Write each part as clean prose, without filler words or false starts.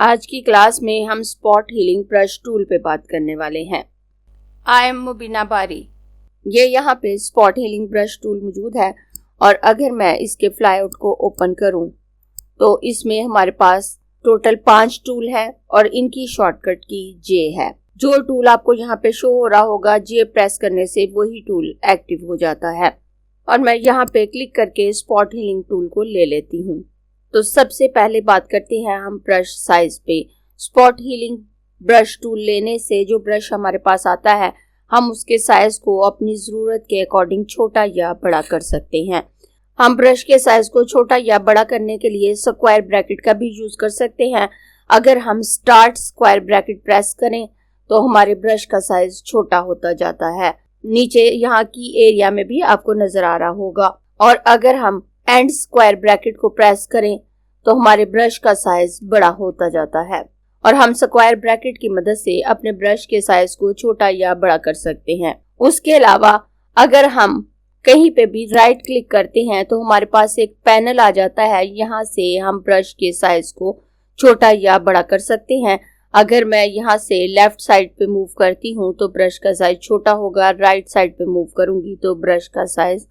आज की क्लास में हम स्पॉट हीलिंग ब्रश टूल पे बात करने वाले हैं। आई एम मुबीना बारी। ये यहाँ पे स्पॉट हीलिंग ब्रश टूल मौजूद है और अगर मैं इसके फ्लाईआउट को ओपन करूँ तो इसमें हमारे पास टोटल 5 टूल है और इनकी शॉर्टकट की जे है। जो टूल आपको यहाँ पे शो हो रहा होगा, जे प्रेस करने से वही टूल एक्टिव हो जाता है और मैं यहाँ पे क्लिक करके स्पॉट हीलिंग टूल को ले लेती हूँ। तो सबसे पहले बात करते हैं हम ब्रश साइज पे। स्पॉट हीलिंग ब्रश टूल लेने से जो ब्रश हमारे पास आता है, हम उसके साइज को अपनी ज़रूरत के अकॉर्डिंग छोटा या बड़ा कर सकते हैं। हम ब्रश के साइज को छोटा या बड़ा करने के लिए स्क्वायर ब्रैकेट का भी यूज़ कर सकते हैं। अगर हम स्टार्ट स्क्वायर ब्रैकेट प्रेस करें तो हमारे ब्रश का साइज छोटा होता जाता है। नीचे यहाँ की एरिया में भी आपको नजर आ रहा होगा। और अगर हम एंड स्क्वायर ब्रैकेट को प्रेस करें तो हमारे ब्रश का साइज बड़ा होता जाता है और हम स्क्वायर ब्रैकेट की मदद से अपने ब्रश के साइज को छोटा या बड़ा कर सकते हैं। उसके अलावा अगर हम कहीं पे भी राइट क्लिक करते हैं तो हमारे पास एक पैनल आ जाता है। यहाँ से हम ब्रश के साइज को छोटा या बड़ा कर सकते हैं। अगर मैं यहाँ से लेफ्ट साइड पे मूव करती हूँ तो ब्रश का साइज छोटा होगा, राइट साइड पे मूव करूंगी तो ब्रश का साइज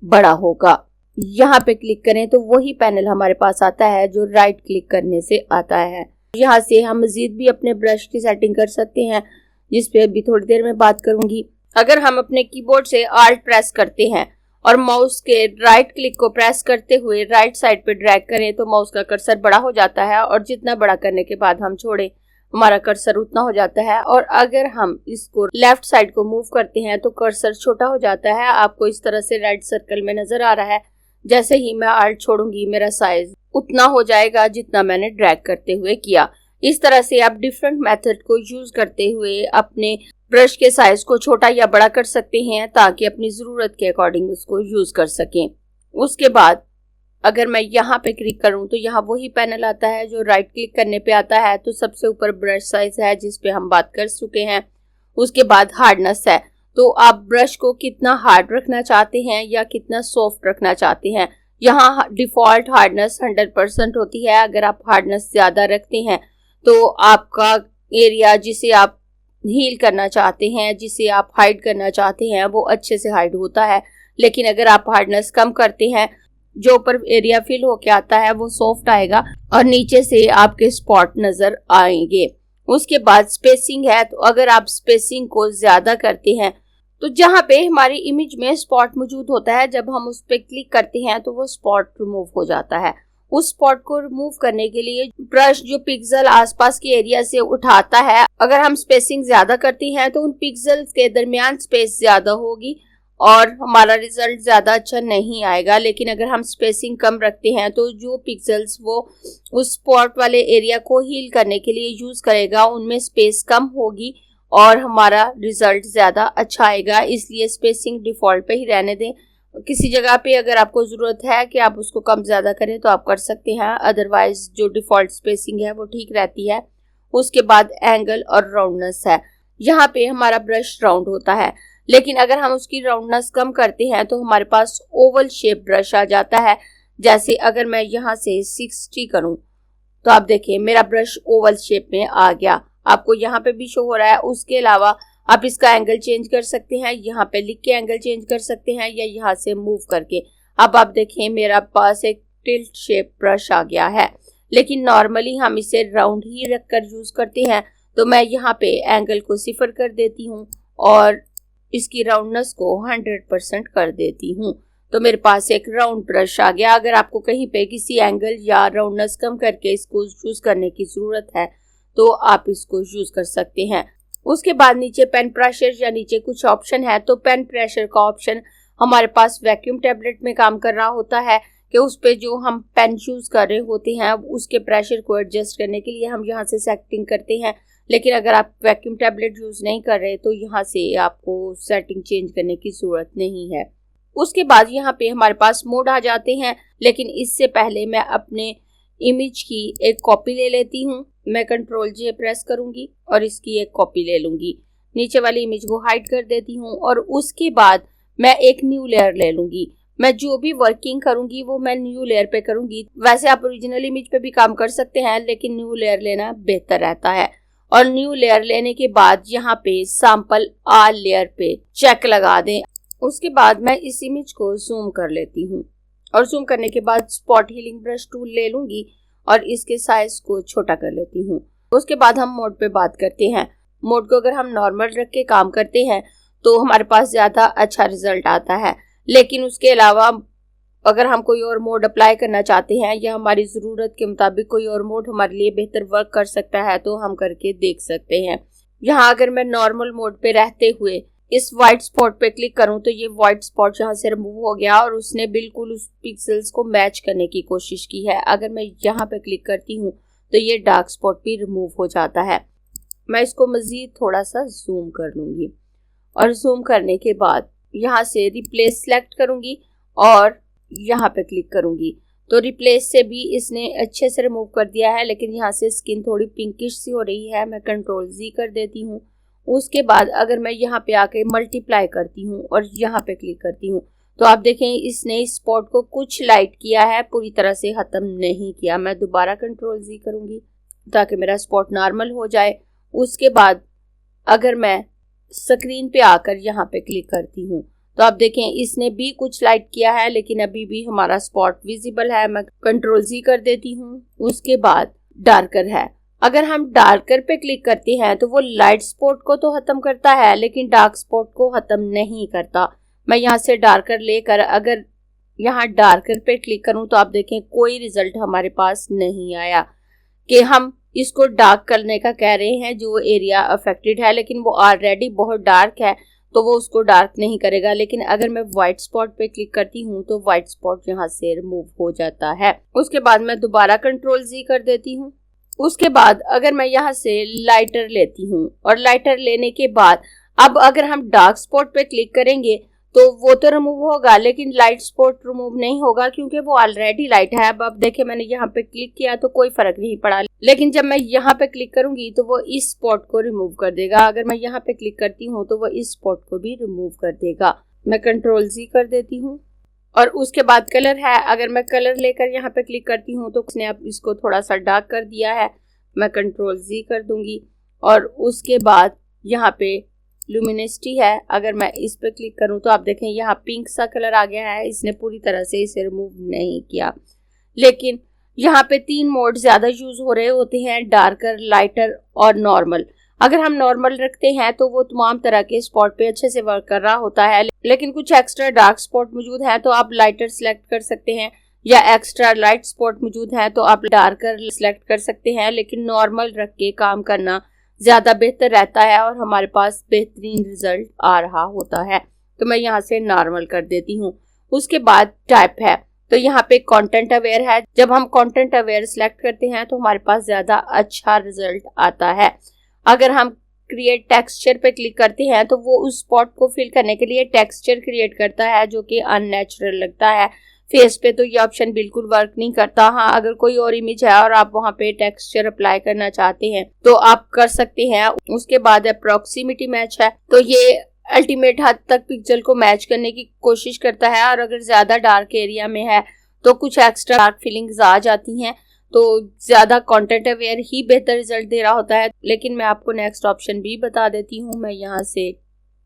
बड़ा होगा। यहाँ पे क्लिक करें तो वही पैनल हमारे पास आता है जो राइट क्लिक करने से आता है। यहाँ से हम मजीद भी अपने ब्रश की सेटिंग कर सकते हैं, जिस पे अभी थोड़ी देर में बात करूंगी। अगर हम अपने कीबोर्ड से आल्ट प्रेस करते हैं और माउस के राइट क्लिक को प्रेस करते हुए राइट साइड पे ड्रैग करें तो माउस का कर्सर बड़ा हो जाता है और जितना बड़ा करने के बाद हम छोड़े हमारा कर्सर उतना हो जाता है। और अगर हम इसको लेफ्ट साइड को मूव करते हैं तो कर्सर छोटा हो जाता है। आपको इस तरह से रेड सर्कल में नजर आ रहा है। जैसे ही मैं आल्ट छोड़ूंगी मेरा साइज उतना हो जाएगा जितना मैंने ड्रैग करते हुए किया। इस तरह से आप डिफरेंट मेथड को यूज करते हुए अपने ब्रश के साइज को छोटा या बड़ा कर सकते हैं ताकि अपनी ज़रूरत के अकॉर्डिंग उसको यूज कर सकें। उसके बाद अगर मैं यहाँ पे क्लिक करूँ तो यहाँ वही पैनल आता है जो राइट क्लिक करने पे आता है। तो सबसे ऊपर ब्रश साइज है जिस पे हम बात कर चुके हैं। उसके बाद हार्डनेस है, तो आप ब्रश को कितना हार्ड रखना चाहते हैं या कितना सॉफ्ट रखना चाहते हैं। यहाँ डिफ़ॉल्ट हार्डनेस 100% होती है। अगर आप हार्डनेस ज़्यादा रखते हैं तो आपका एरिया जिसे आप हील करना चाहते हैं, जिसे आप हाइड करना चाहते हैं, वो अच्छे से हाइड होता है। लेकिन अगर आप हार्डनेस कम करते हैं, जो ऊपर एरिया फिल होके आता है वो सॉफ्ट आएगा और नीचे से आपके स्पॉट नज़र आएंगे। उसके बाद स्पेसिंग है, तो अगर आप स्पेसिंग को ज़्यादा करते हैं तो जहाँ पे हमारी इमेज में स्पॉट मौजूद होता है, जब हम उस पर क्लिक करते हैं तो वो स्पॉट रिमूव हो जाता है। उस स्पॉट को रिमूव करने के लिए ब्रश जो पिक्सल आसपास के एरिया से उठाता है, अगर हम स्पेसिंग ज्यादा करते हैं तो उन पिक्सल्स के दरमियान स्पेस ज्यादा होगी और हमारा रिजल्ट ज्यादा अच्छा नहीं आएगा। लेकिन अगर हम स्पेसिंग कम रखते हैं तो जो पिक्सल्स वो उस स्पॉट वाले एरिया को हील करने के लिए यूज करेगा, उनमें स्पेस कम होगी और हमारा रिजल्ट ज़्यादा अच्छा आएगा। इसलिए स्पेसिंग डिफ़ॉल्ट पे ही रहने दें। किसी जगह पे अगर आपको ज़रूरत है कि आप उसको कम ज़्यादा करें तो आप कर सकते हैं, अदरवाइज जो डिफ़ॉल्ट स्पेसिंग है वो ठीक रहती है। उसके बाद एंगल और राउंडनेस है। यहाँ पे हमारा ब्रश राउंड होता है, लेकिन अगर हम उसकी राउंडनेस कम करते हैं तो हमारे पास ओवल शेप ब्रश आ जाता है। जैसे अगर मैं यहाँ से 60 करूँ तो आप देखिए मेरा ब्रश ओवल शेप में आ गया। आपको यहाँ पे भी शो हो रहा है। उसके अलावा आप इसका एंगल चेंज कर सकते हैं, यहाँ पे लिख के एंगल चेंज कर सकते हैं या यहाँ से मूव करके। अब आप देखें मेरा पास एक टिल्ट शेप ब्रश आ गया है, लेकिन नॉर्मली हम इसे राउंड ही रख कर यूज करते हैं। तो मैं यहाँ पे एंगल को 0 कर देती हूँ और इसकी राउंडनेस को 100% कर देती हूँ। तो मेरे पास एक राउंड ब्रश आ गया। अगर आपको कहीं पे किसी एंगल या राउंडनेस कम करके इसको यूज करने की जरूरत है तो आप इसको यूज कर सकते हैं। उसके बाद नीचे पेन प्रेशर या नीचे कुछ ऑप्शन है, तो पेन प्रेशर का ऑप्शन हमारे पास वैक्यूम टैबलेट में काम कर रहा होता है कि उस पे जो हम पेन यूज कर रहे होते हैं उसके प्रेशर को एडजस्ट करने के लिए हम यहाँ से सेटिंग करते हैं। लेकिन अगर आप वैक्यूम टैबलेट यूज नहीं कर रहे तो यहाँ से आपको सेटिंग चेंज करने की जरूरत नहीं है। उसके बाद यहाँ पे हमारे पास मोड आ जाते हैं, लेकिन इससे पहले मैं अपने इमेज की एक कॉपी ले लेती हूँ। मैं Ctrl+J प्रेस करूंगी और इसकी एक कॉपी ले लूंगी। नीचे वाली इमेज को हाइड कर देती हूँ और उसके बाद मैं एक न्यू लेयर ले लूंगी। मैं जो भी वर्किंग करूंगी वो मैं न्यू लेयर पे करूंगी। वैसे आप ओरिजिनल इमेज पे भी काम कर सकते हैं, लेकिन न्यू लेयर लेना बेहतर रहता है। और न्यू लेयर लेने के बाद यहाँ पे सैंपल आल लेयर पे चेक लगा दें। उसके बाद मैं इस इमेज को जूम कर लेती हूँ और जूम करने के बाद स्पॉट हीलिंग ब्रश टूल ले लूंगी और इसके साइज को छोटा कर लेती हूँ। उसके बाद हम मोड पे बात करते हैं। मोड को अगर हम नॉर्मल रख के काम करते हैं तो हमारे पास ज़्यादा अच्छा रिजल्ट आता है, लेकिन उसके अलावा अगर हम कोई और मोड अप्लाई करना चाहते हैं या हमारी ज़रूरत के मुताबिक कोई और मोड हमारे लिए बेहतर वर्क कर सकता है तो हम करके देख सकते हैं। यहाँ अगर मैं नॉर्मल मोड पे रहते हुए इस वाइट स्पॉट पे क्लिक करूं तो ये वाइट स्पॉट यहाँ से रिमूव हो गया और उसने बिल्कुल उस पिक्सेल्स को मैच करने की कोशिश की है। अगर मैं यहाँ पे क्लिक करती हूँ तो ये डार्क स्पॉट भी रिमूव हो जाता है। मैं इसको मज़ीद थोड़ा सा जूम कर लूँगी और जूम करने के बाद यहाँ से रिप्लेस सेलेक्ट करूँगी और यहाँ पे क्लिक करूँगी तो रिप्लेस से भी इसने अच्छे से रिमूव कर दिया है, लेकिन यहाँ से स्किन थोड़ी पिंकिश सी हो रही है। मैं कंट्रोल Z कर देती हूँ। उसके बाद अगर मैं यहाँ पे आके मल्टीप्लाई करती हूँ और यहाँ पे क्लिक करती हूँ तो आप देखें इसने इस स्पॉट को कुछ लाइट किया है, पूरी तरह से ख़त्म नहीं किया। मैं दोबारा कंट्रोल Z करूँगी ताकि मेरा स्पॉट नॉर्मल हो जाए। उसके बाद अगर मैं स्क्रीन पे आकर यहाँ पे क्लिक करती हूँ तो आप देखें इसने भी कुछ लाइट किया है, लेकिन अभी भी हमारा स्पॉट विजिबल है। मैं कंट्रोल Z कर देती हूँ। उसके बाद डार्कर है। अगर हम डार्कर पे क्लिक करते हैं तो वो लाइट स्पॉट को तो ख़त्म करता है लेकिन डार्क स्पॉट को ख़त्म नहीं करता। मैं यहाँ से डार्कर लेकर अगर यहाँ डार्कर पे क्लिक करूँ तो आप देखें कोई रिजल्ट हमारे पास नहीं आया कि हम इसको डार्क करने का कह रहे हैं जो एरिया अफेक्टेड है, लेकिन वो ऑलरेडी बहुत डार्क है तो वो उसको डार्क नहीं करेगा। लेकिन अगर मैं वाइट स्पॉट पे क्लिक करती हूँ तो वाइट स्पॉट यहाँ से रिमूव हो जाता है। उसके बाद मैं दोबारा कंट्रोल Z कर देती हूँ। उसके बाद अगर मैं यहाँ से लाइटर लेती हूँ और लाइटर लेने के बाद अब अगर हम डार्क स्पॉट पे क्लिक करेंगे तो वो तो रिमूव होगा, लेकिन लाइट स्पॉट रिमूव नहीं होगा क्योंकि वो ऑलरेडी लाइट है। अब देखिए मैंने यहाँ पे क्लिक किया तो कोई फर्क नहीं पड़ा, लेकिन जब मैं यहाँ पे क्लिक करूंगी तो वो इस स्पॉट को रिमूव कर देगा। अगर मैं यहाँ पे क्लिक करती हूँ तो वो इस स्पॉट को भी रिमूव कर देगा। मैं कंट्रोल Z कर देती हूँ। और उसके बाद कलर है। अगर मैं कलर लेकर यहाँ पे क्लिक करती हूँ तो उसने अब इसको थोड़ा सा डार्क कर दिया है। मैं कंट्रोल Z कर दूंगी और उसके बाद यहाँ पे लुमिनिसिटी है। अगर मैं इस पे क्लिक करूँ तो आप देखें यहाँ पिंक सा कलर आ गया है। इसने पूरी तरह से इसे रिमूव नहीं किया, लेकिन यहाँ पे 3 मोड ज़्यादा यूज़ हो रहे होते हैं, डार्कर, लाइटर और नॉर्मल। अगर हम नॉर्मल रखते हैं तो वो तमाम तरह के स्पॉट पे अच्छे से वर्क कर रहा होता है, लेकिन कुछ एक्स्ट्रा डार्क स्पॉट मौजूद है तो आप लाइटर सेलेक्ट कर सकते हैं, या एक्स्ट्रा लाइट स्पॉट मौजूद है तो आप डार्कर सेलेक्ट कर सकते हैं। लेकिन नॉर्मल रख के काम करना ज़्यादा बेहतर रहता है और हमारे पास बेहतरीन रिजल्ट आ रहा होता है। तो मैं यहाँ से नॉर्मल कर देती हूँ। उसके बाद टाइप है, तो यहाँ पे कंटेंट अवेयर है। जब हम कंटेंट अवेयर सेलेक्ट करते हैं तो हमारे पास ज़्यादा अच्छा रिजल्ट आता है। अगर हम क्रिएट टेक्सचर पे क्लिक करते हैं तो वो उस स्पॉट को फिल करने के लिए टेक्सचर क्रिएट करता है जो कि अननेचुरल लगता है। फेस पे तो ये ऑप्शन बिल्कुल वर्क नहीं करता। हाँ, अगर कोई और इमेज है और आप वहाँ पे टेक्सचर अप्लाई करना चाहते हैं तो आप कर सकते हैं। उसके बाद अप्रॉक्सीमेटी मैच है, तो ये अल्टीमेट हद तक पिक्सल को मैच करने की कोशिश करता है और अगर ज़्यादा डार्क एरिया में है तो कुछ एक्स्ट्रा डार्क फीलिंग्स आ जाती हैं, तो ज़्यादा कंटेंट अवेयर ही बेहतर रिजल्ट दे रहा होता है। लेकिन मैं आपको नेक्स्ट ऑप्शन भी बता देती हूँ। मैं यहाँ से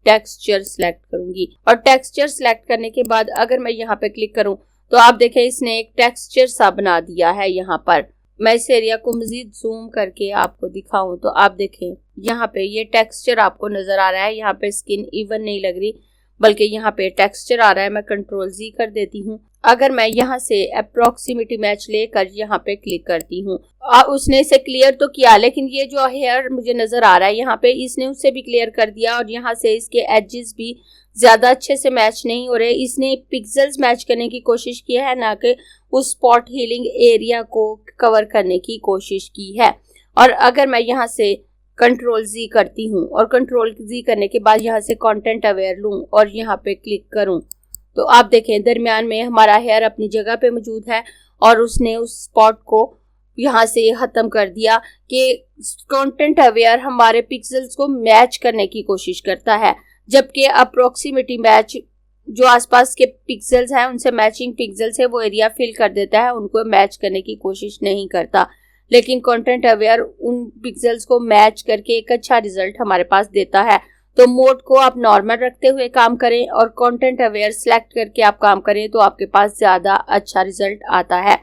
टेक्सचर सेलेक्ट करूंगी और टेक्सचर सेलेक्ट करने के बाद अगर मैं यहाँ पे क्लिक करूँ तो आप देखें इसने एक टेक्सचर सा बना दिया है। यहाँ पर मैं इस एरिया को मजीद जूम करके आपको दिखाऊं तो आप देखें यहाँ पे ये टेक्सचर आपको नजर आ रहा है। यहाँ पे स्किन इवन नहीं लग रही बल्कि यहाँ पे टेक्सचर आ रहा है। मैं कंट्रोल Z कर देती हूँ। अगर मैं यहाँ से अप्रॉक्सीमेटी मैच लेकर यहाँ पे क्लिक करती हूँ, उसने इसे क्लियर तो किया, लेकिन ये जो हेयर मुझे नजर आ रहा है यहाँ पे इसने उससे भी क्लियर कर दिया और यहाँ से इसके एजेस भी ज्यादा अच्छे से मैच नहीं हो रहे। इसने पिक्सेल्स मैच करने की कोशिश की है, ना कि उस स्पॉट हीलिंग एरिया को कवर करने की कोशिश की है। और अगर मैं यहाँ से कंट्रोल Z करती हूँ और कंट्रोल Z करने के बाद यहाँ से कंटेंट अवेयर लूँ और यहाँ पे क्लिक करूँ तो आप देखें दरमियान में हमारा हेयर अपनी जगह पे मौजूद है और उसने उस स्पॉट को यहाँ से ख़त्म कर दिया कि कंटेंट अवेयर हमारे पिक्सेल्स को मैच करने की कोशिश करता है, जबकि अप्रॉक्सीमेटी मैच जो आसपास के पिक्सेल्स हैं उनसे मैचिंग पिक्सेल से वो एरिया फिल कर देता है, उनको मैच करने की कोशिश नहीं करता। लेकिन कंटेंट अवेयर उन पिक्सेल्स को मैच करके एक अच्छा रिजल्ट हमारे पास देता है। तो मोड को आप नॉर्मल रखते हुए काम करें और कंटेंट अवेयर सिलेक्ट करके आप काम करें तो आपके पास ज़्यादा अच्छा रिजल्ट आता है।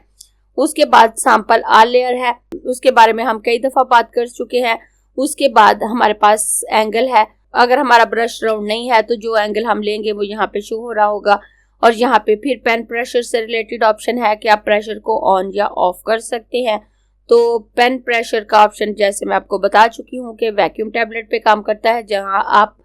उसके बाद सैंपल आल लेयर है, उसके बारे में हम कई दफ़ा बात कर चुके हैं। उसके बाद हमारे पास एंगल है। अगर हमारा ब्रश राउंड नहीं है तो जो एंगल हम लेंगे वो यहाँ पे शो हो रहा होगा। और यहाँ पे फिर पेन प्रेशर से रिलेटेड ऑप्शन है कि आप प्रेशर को ऑन या ऑफ कर सकते हैं। तो पेन प्रेशर का ऑप्शन जैसे मैं आपको बता चुकी हूँ कि वैक्यूम टैबलेट पे काम करता है। जहाँ आप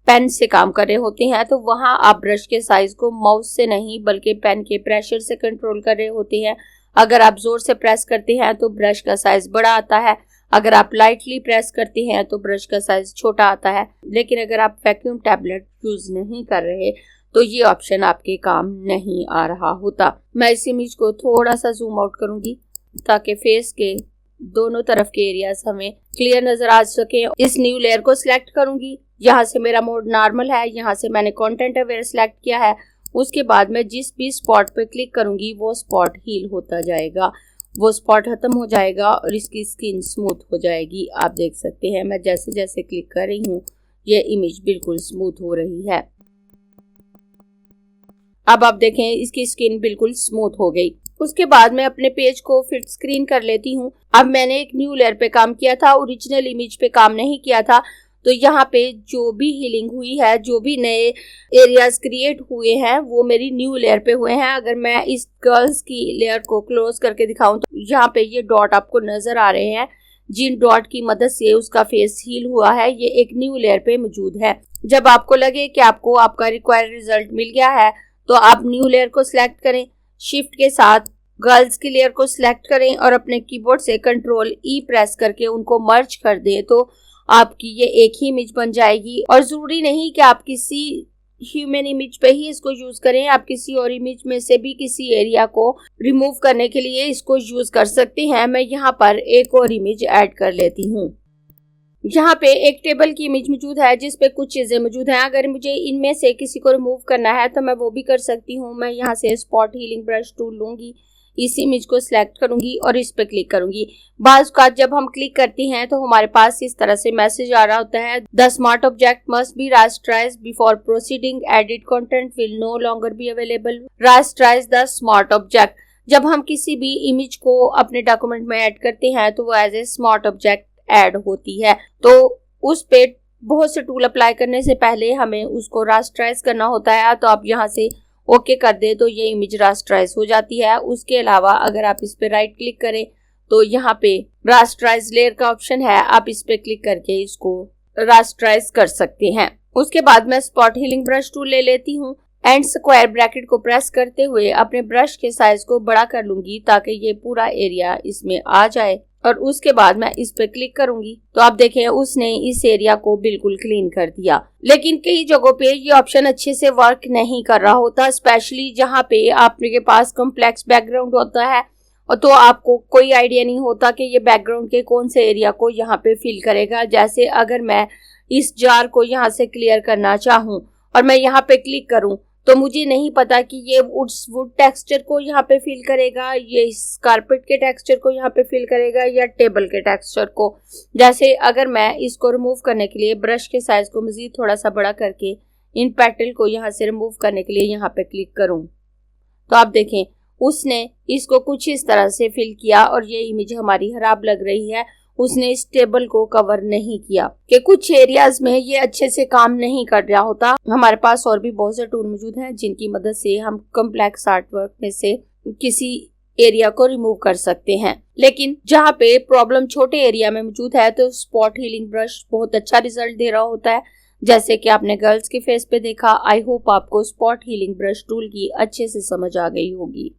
पेन से काम कर रहे होते हैं तो वहाँ आप ब्रश के साइज को माउस से नहीं बल्कि पेन के प्रेशर से कंट्रोल कर रहे होते हैं। अगर आप जोर से प्रेस करते हैं तो ब्रश का साइज बड़ा आता है, अगर आप लाइटली प्रेस करते हैं तो ब्रश का साइज छोटा आता है। लेकिन अगर आप वैक्यूम टैबलेट यूज नहीं कर रहे तो ये ऑप्शन आपके काम नहीं आ रहा होता। मैं इस इमेज को थोड़ा सा जूम आउट करूंगी ताकि फेस के दोनों तरफ के एरियाज हमें क्लियर नजर आ सके। इस न्यू लेयर को सिलेक्ट करूंगी। यहाँ से मेरा मोड नॉर्मल है, यहाँ से मैंने कंटेंट अवेयर सिलेक्ट किया है। उसके बाद मैं जिस भी स्पॉट पे क्लिक करूंगी वो स्पॉट हील होता जाएगा, वो स्पॉट खत्म हो जाएगा और इसकी स्किन स्मूथ हो जाएगी। आप देख सकते हैं मैं जैसे जैसे क्लिक कर रही हूँ ये इमेज बिल्कुल स्मूथ हो रही है। अब आप देखें इसकी स्किन बिल्कुल स्मूथ हो गई। उसके बाद मैं अपने पेज को फिट स्क्रीन कर लेती हूँ। अब मैंने एक न्यू लेयर पे काम किया था, ओरिजिनल इमेज पे काम नहीं किया था। तो यहाँ पे जो भी हीलिंग हुई है, जो भी नए एरियाज क्रिएट हुए हैं वो मेरी न्यू लेयर पे हुए हैं। अगर मैं इस गर्ल्स की लेयर को क्लोज करके दिखाऊं तो यहाँ पे ये डॉट आपको नजर आ रहे हैं, जिन डॉट की मदद से उसका फेस हील हुआ है ये एक न्यू लेयर पे मौजूद है। जब आपको लगे कि आपको आपका रिक्वायर्ड रिजल्ट मिल गया है तो आप न्यू लेयर को सिलेक्ट करें, शिफ्ट के साथ गर्ल्स की लेयर को सिलेक्ट करें और अपने कीबोर्ड से कंट्रोल ई प्रेस करके उनको मर्ज कर दें तो आपकी ये एक ही इमेज बन जाएगी। और जरूरी नहीं कि आप किसी ह्यूमन इमेज पे ही इसको यूज करें, आप किसी और इमेज में से भी किसी एरिया को रिमूव करने के लिए इसको यूज कर सकते हैं। मैं यहाँ पर एक और इमेज ऐड कर लेती हूँ। यहाँ पे एक टेबल की इमेज मौजूद है जिस पे कुछ चीजें मौजूद हैं। अगर मुझे इनमें से किसी को रिमूव करना है तो मैं वो भी कर सकती हूँ। मैं यहाँ से स्पॉट हीलिंग ब्रश टूल लूंगी, इस इमेज को सिलेक्ट करूंगी और इस पे क्लिक करूंगी। बाज़ का जब हम क्लिक करते हैं तो हमारे पास इस तरह से मैसेज आ रहा होता है, the smart object must be rasterized before proceeding, edit content will no longer be available, rasterize the smart object. जब हम किसी भी इमेज को अपने डॉक्यूमेंट में ऐड करते हैं तो वो as a smart object add होती है। तो उस पे बहुत से टूल अप्लाई करने से पहले हमें उसको रास्टराइज करना होता है। तो आप यहाँ से ओके कर दे तो ये इमेज रास्टराइज हो जाती है। उसके अलावा अगर आप इस पे राइट क्लिक करें तो यहाँ पे रास्टराइज लेयर का ऑप्शन है, आप इस पे क्लिक करके इसको रास्टराइज कर सकते हैं। उसके बाद मैं स्पॉट हीलिंग ब्रश टूल ले लेती हूँ एंड स्क्वायर ब्रैकेट को प्रेस करते हुए अपने ब्रश के साइज को बड़ा कर लूंगी ताकि ये पूरा एरिया इसमें आ जाए। और उसके बाद मैं इस पे क्लिक करूंगी तो आप देखें उसने इस एरिया को बिल्कुल क्लीन कर दिया। लेकिन कई जगहों पे ये ऑप्शन अच्छे से वर्क नहीं कर रहा होता, स्पेशली जहाँ पे आपके पास कॉम्प्लेक्स बैकग्राउंड होता है और तो आपको कोई आइडिया नहीं होता कि ये बैकग्राउंड के कौन से एरिया को यहाँ पे फिल करेगा। जैसे अगर मैं इस जार को यहाँ से क्लियर करना चाहूँ और मैं यहाँ पे क्लिक करूँ तो मुझे नहीं पता कि ये वुड टेक्सचर को यहाँ पे फिल करेगा, ये इस कारपेट के टेक्सचर को यहाँ पे फिल करेगा या टेबल के टेक्सचर को। जैसे अगर मैं इसको रिमूव करने के लिए ब्रश के साइज को मजीद थोड़ा सा बड़ा करके इन पेटल को यहाँ से रिमूव करने के लिए यहाँ पे क्लिक करूँ तो आप देखें उसने इसको कुछ इस तरह से फिल किया और ये इमेज हमारी खराब लग रही है। उसने इस टेबल को कवर नहीं किया कि कुछ एरियाज में ये अच्छे से काम नहीं कर रहा होता। हमारे पास और भी बहुत से टूल मौजूद हैं जिनकी मदद से हम कॉम्प्लेक्स आर्ट वर्क में से किसी एरिया को रिमूव कर सकते हैं। लेकिन जहाँ पे प्रॉब्लम छोटे एरिया में मौजूद है तो स्पॉट हीलिंग ब्रश बहुत अच्छा रिजल्ट दे रहा होता है, जैसे कि आपने गर्ल्स के फेस पे देखा। आई होप आपको स्पॉट हीलिंग ब्रश टूल की अच्छे से समझ आ गई होगी।